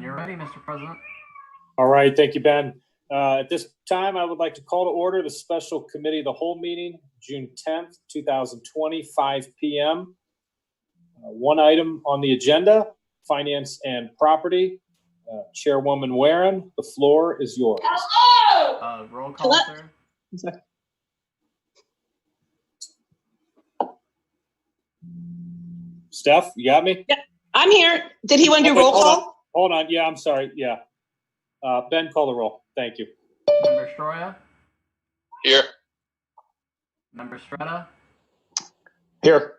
you're ready, Mr. President. All right, thank you, Ben. At this time, I would like to call to order the Special Committee of the Whole meeting, June 10th, 2020, 5 p.m. One item on the agenda, Finance and Property. Chairwoman Warren, the floor is yours. Roll call, sir. Steph, you got me? Yeah, I'm here. Did he want to do roll call? Hold on. Yeah, I'm sorry. Yeah. Ben, call the roll. Thank you. Member Stroya? Here. Member Stretta? Here.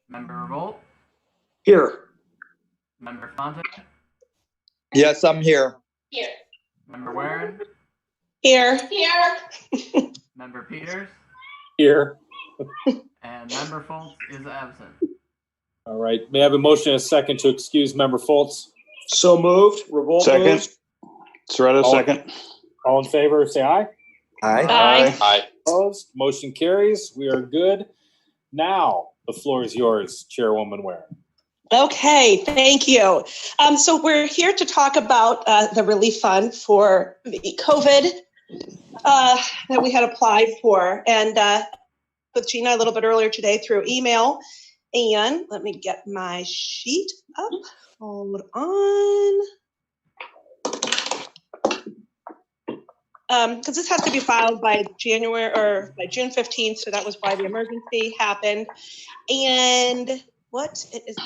Member Revolt? Here. Member Fonte? Yes, I'm here. Here. Member Warren? Here. Here. Member Peters? Here. And Member Foltz is absent. All right. May I have a motion and a second to excuse Member Foltz? So moved. Revolt Second. moves. Serrata, second. All in favor, say aye. Aye. Aye. Aye. Opposed? Motion carries. We are good. Now, the floor is yours, Chairwoman Warren. Okay, thank you. So we're here to talk about the relief fund for the COVID that we had applied for, and with Gina a little bit earlier today through email. And let me get my sheet up. Hold on. Because this has to be filed by January or by June 15th, so that was why the emergency happened. And what it is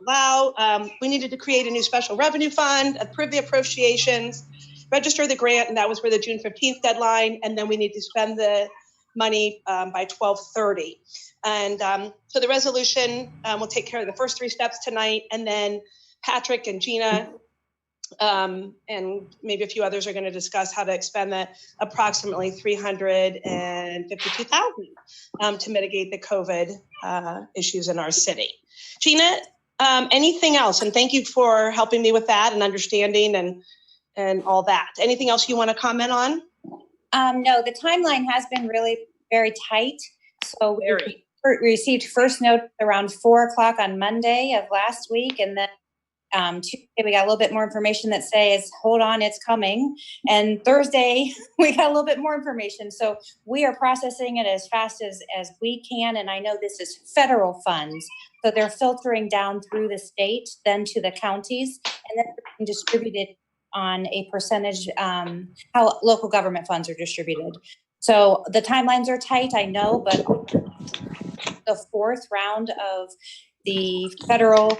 allow, we needed to create a new special revenue fund, approve the appropriations, register the grant, and that was for the June 15th deadline. And then we need to spend the money by 12/30. And so the resolution will take care of the first three steps tonight, and then Patrick and Gina and maybe a few others are going to discuss how to expend that approximately $352,000 to mitigate the COVID issues in our city. Gina, anything else? And thank you for helping me with that and understanding and all that. Anything else you want to comment on? No, the timeline has been really very tight. So we received first note around 4:00 on Monday of last week, and then Tuesday we got a little bit more information that says, hold on, it's coming. And Thursday we got a little bit more information. So we are processing it as fast as we can. And I know this is federal funds. So they're filtering down through the state, then to the counties, and then being distributed on a percentage, how local government funds are distributed. So the timelines are tight, I know, but the fourth round of the federal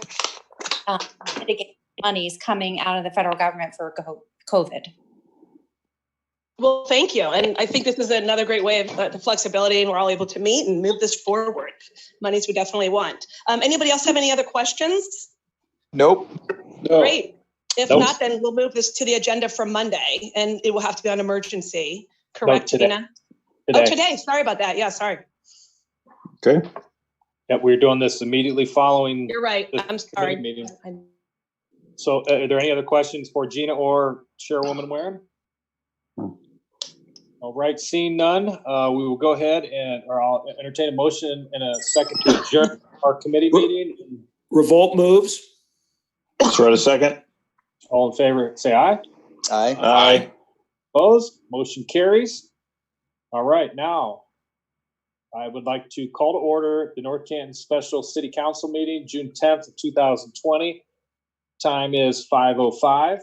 mitigation monies coming out of the federal government for COVID. Well, thank you. And I think this is another great way of the flexibility, and we're all able to meet and move this forward. Monies we definitely want. Anybody else have any other questions? Nope. No. Great. If Nope. not, then we'll move this to the agenda for Monday, and it will have to be on emergency. Correct, today. Gina? Today. Oh, today. Sorry about that. Yeah, sorry. Okay. Yeah, we're doing this immediately following. You're right. the I'm sorry. committee meeting. So are there any other questions for Gina or Chairwoman Warren? All right, seeing none, we will go ahead or I'll entertain a motion in a second to adjourn our committee meeting. Revolt moves. Serrata, second. All in favor, say aye. Aye. Aye. Opposed? Motion carries. All right, now I would like to call to order the North Canton Special City Council meeting, June 10th of 2020. Time is 5:05.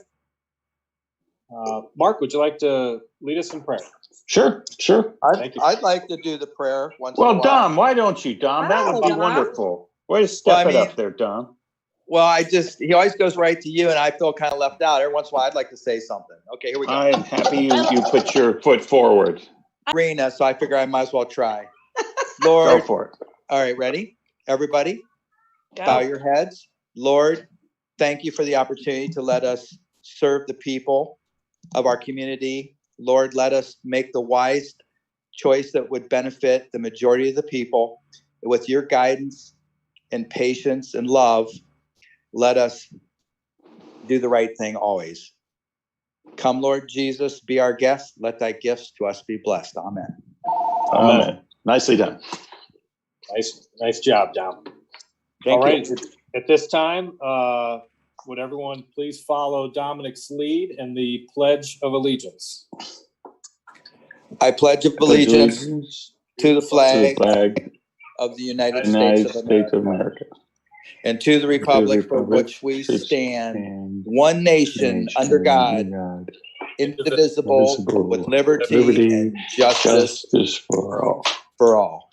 Mark, would you like to lead us in prayer? Sure. Thank you. I'd like to do the prayer once in a Well, while. Dom, why don't you, Dom? That would be Dom. wonderful. Way to step it up there, Dom. Well, he always goes right to you, and I feel kind of left out. Every once in a while, I'd like to say something. Okay, here we go. I'm happy you put your foot forward. Arena, so I figure I might as well try. Go Lord, for it. all right, ready? Everybody, Go. bow your heads. Lord, thank you for the opportunity to let us serve the people of our community. Lord, let us make the wise choice that would benefit the majority of the people. With your guidance and patience and love, let us do the right thing always. Come, Lord Jesus, be our guest. Let thy gifts to us be blessed. Amen. Amen. Nicely done. Nice job, Dom. Thank All right, you. at this time, would everyone please follow Dominic's lead in the Pledge of Allegiance? I pledge allegiance to the flag flag of the United United States of America and to the republic for which we stand, one nation under God, indivisible, with liberty and justice for all. for all.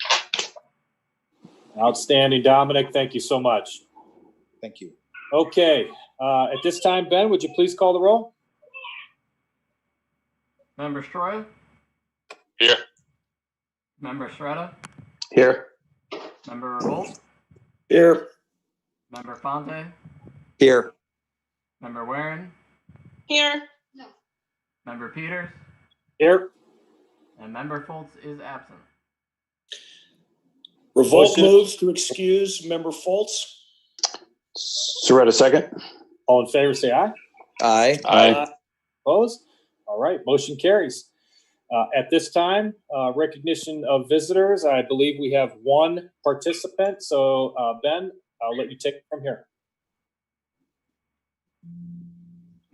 Outstanding, Dominic. Thank you so much. Thank you. Okay. At this time, Ben, would you please call the roll? Member Stroy? Here. Member Shredder? Here. Member Revolt? Here. Member Fonte? Here. Member Warren? Here. Member Peters? Here. And Member Foltz is absent. Revolt Motion. moves to excuse Member Foltz. Soretta, second. All in favor, say aye. Aye. Aye. Opposed? All right, motion carries. At this time, recognition of visitors. I believe we have one participant. So, Ben, I'll let you take it from here.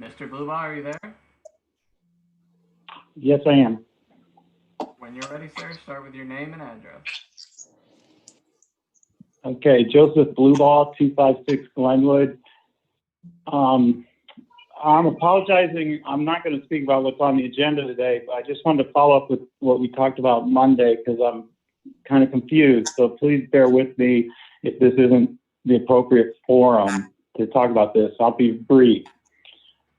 Mr. Blubaugh, are you there? Yes, I am. When you're ready, sir, start with your name and address. Okay, Joseph Blueball, 256 Glenwood. I'm apologizing. I'm not going to speak about what's on the agenda today, but I just wanted to follow up with what we talked about Monday because I'm kind of confused. So please bear with me if this isn't the appropriate forum to talk about this. I'll be brief.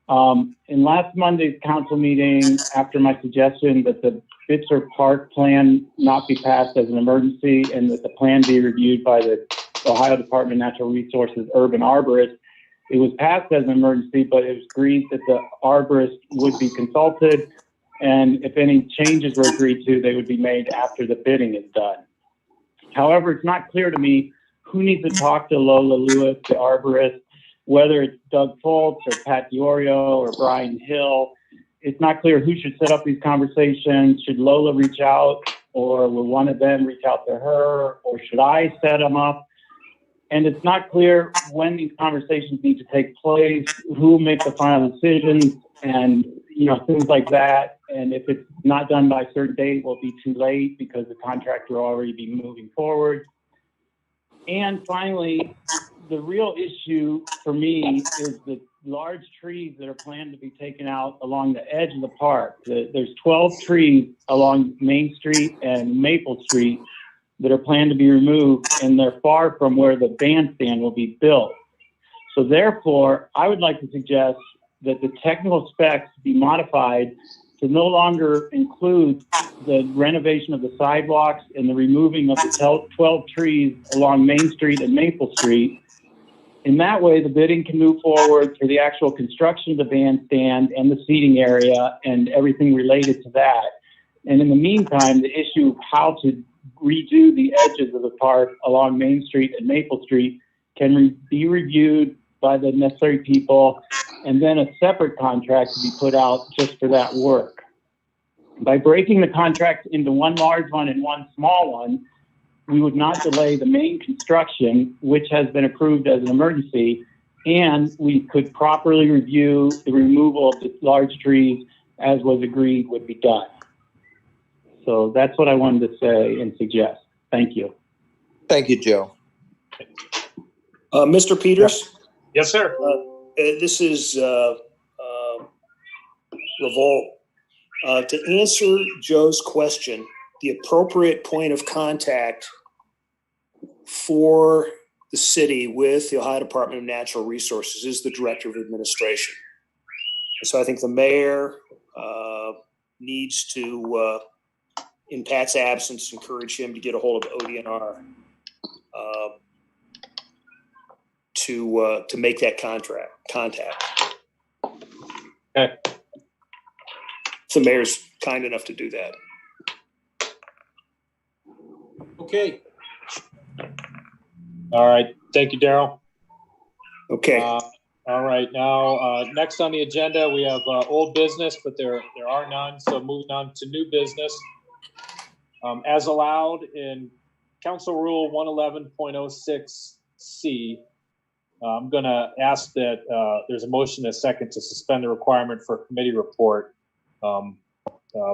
In last Monday's council meeting, after my suggestion that the Bitzer Park plan not be passed as an emergency and that the plan be reviewed by the Ohio Department of Natural Resources urban arborist, it was passed as an emergency, but it was agreed that the arborist would be consulted, and if any changes were agreed to, they would be made after the bidding is done. However, it's not clear to me who needs to talk to Lola Lewis, the arborist, whether it's Doug Foltz or Pat Diorio or Brian Hill. It's not clear who should set up these conversations. Should Lola reach out, or will one of them reach out to her, or should I set them up? And it's not clear when these conversations need to take place, who will make the final decisions, and things like that. And if it's not done by a certain date, will it be too late because the contractor will already be moving forward? And finally, the real issue for me is the large trees that are planned to be taken out along the edge of the park. There's 12 trees along Main Street and Maple Street that are planned to be removed, and they're far from where the bandstand will be built. So therefore, I would like to suggest that the technical specs be modified to no longer include the renovation of the sidewalks and the removing of the 12 trees along Main Street and Maple Street. In that way, the bidding can move forward for the actual construction of the bandstand and the seating area and everything related to that. And in the meantime, the issue of how to redo the edges of the park along Main Street and Maple Street can be reviewed by the necessary people, and then a separate contract to be put out just for that work. By breaking the contract into one large one and one small one, we would not delay the main construction, which has been approved as an emergency, and we could properly review the removal of the large trees as was agreed would be done. So that's what I wanted to say and suggest. Thank you. Thank you, Joe. Mr. Peters, Yes, sir. this is Revolt. To answer Joe's question, the appropriate point of contact for the city with the Ohio Department of Natural Resources is the Director of Administration. And so I think the mayor needs to, in Pat's absence, encourage him to get a hold of ODNR to make that contact. Okay. If the mayor's kind enough to do that. Okay. All right. Thank you, Daryl. Okay. All right. Now, next on the agenda, we have old business, but there are none. So moving on to new business. As allowed in Council Rule 111.06C, I'm going to ask that there's a motion and a second to suspend the requirement for a committee report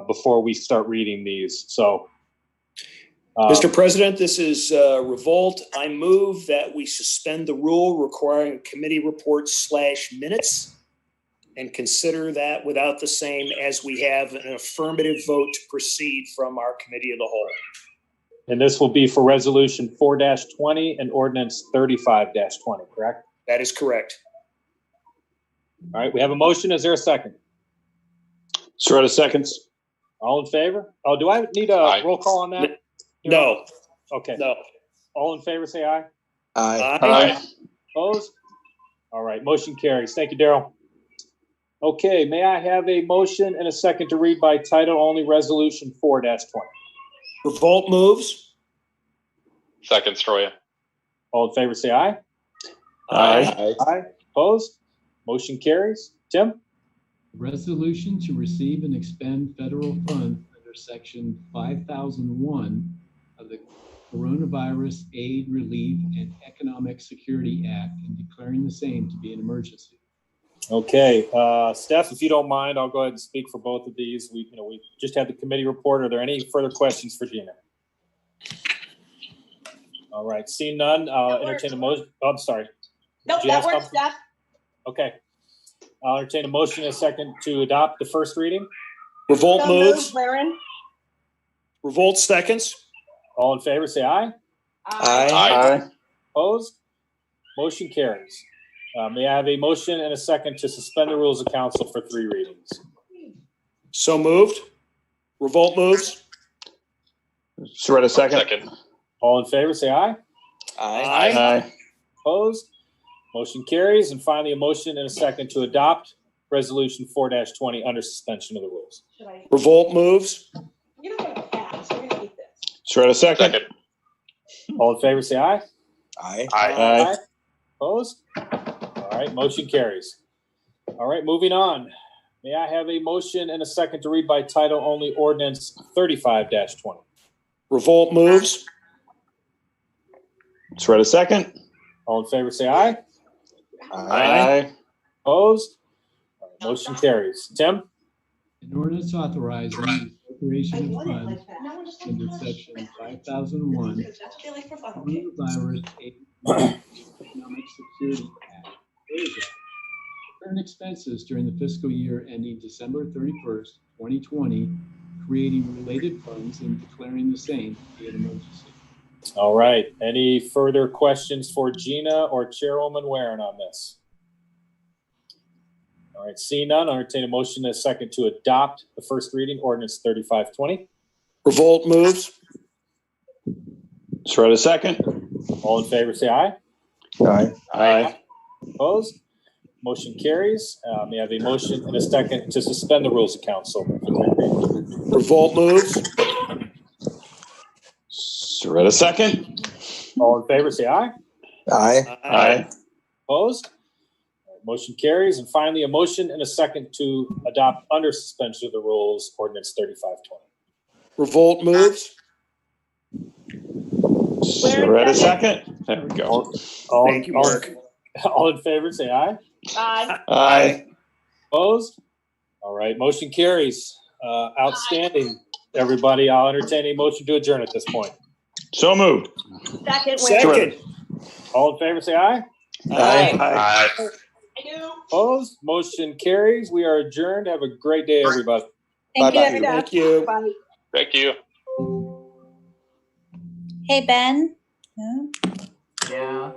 before we start reading these. So, Mr. President, this is Revolt. I move that we suspend the rule requiring committee reports / minutes and consider that without the same as we have an affirmative vote to proceed from our committee of the whole. And this will be for resolution 4-20 and ordinance 35-20, correct? That is correct. All right, we have a motion. Is there a second? Soretta seconds. All in favor? Oh, do I need a roll call on that? No. Okay. No. All in favor, say aye. Aye. Aye. Opposed? All right, motion carries. Thank you, Daryl. Okay, may I have a motion and a second to read by title only resolution 4-20? Revolt moves. Second, Stroya. All in favor, say aye. Aye. Aye. Opposed? Motion carries. Tim? Resolution to receive and expend federal funds under section 5001 of the Coronavirus Aid, Relief, and Economic Security Act and declaring the same to be an emergency. Okay, Steph, if you don't mind, I'll go ahead and speak for both of these. We just had the committee report. Are there any further questions for Gina? All right, seeing none, entertain a motion. Oh, I'm sorry. Nope, Did you that have works, something? Steph. Okay. I'll entertain a motion and a second to adopt the first reading. Revolt So moves. moved, Waring. Revolt seconds. All in favor, say aye. Aye. Opposed? Motion carries. May I have a motion and a second to suspend the rules of council for 3 readings? So moved. Revolt moves. Soretta second. All in favor, say aye. Aye. Aye. Opposed? Motion carries. And finally, a motion and a second to adopt resolution 4-20 under suspension of the rules. Should I? Revolt moves. You don't want to pass. We're going to eat this. Soretta second. All in favor, say aye. Aye. Aye. Opposed? All right, motion carries. All right, moving on. May I have a motion and a second to read by title only ordinance 35-20? Revolt moves. Soretta second. All in favor, say aye. Aye. Opposed? All right, motion carries. Tim? An ordinance authorizing the I appropriation of want it funds like that. No, just under don't touch section it. 5001 Because that's what they like for fun. Okay. Coronavirus Aid, Relief, and Economic Security Act. Current expenses during the fiscal year ending December 31st, 2020, creating related funds and declaring the same to be an emergency. All right. Any further questions for Gina or Chairwoman Warren on this? All right. Seeing none, I'll entertain a motion and a second to adopt the first reading ordinance 35-20. Revolt moves. Soretta second. All in favor, say aye. Aye. Aye. Opposed? Motion carries. May I have a motion and a second to suspend the rules of council for 3 readings? Revolt moves. Soretta second. All in favor, say aye. Aye. Aye. Opposed? All right, motion carries. And finally, a motion and a second to adopt under suspension of the rules ordinance 35-20. Revolt moves. Soretta second. There we go. Thank you, Mark. All in favor, say aye. Aye. Aye. Opposed? All right, motion carries. Outstanding, everybody. I'll entertain a motion to adjourn at this point. So moved. Second, Waring. Second. All in favor, say aye. Aye. Aye. I do. Opposed? Motion carries. We are adjourned. Have a great day, everybody. Thank you, Bye-bye. everybody. Thank you. Bye. Thank you. Hey, Ben. Yeah.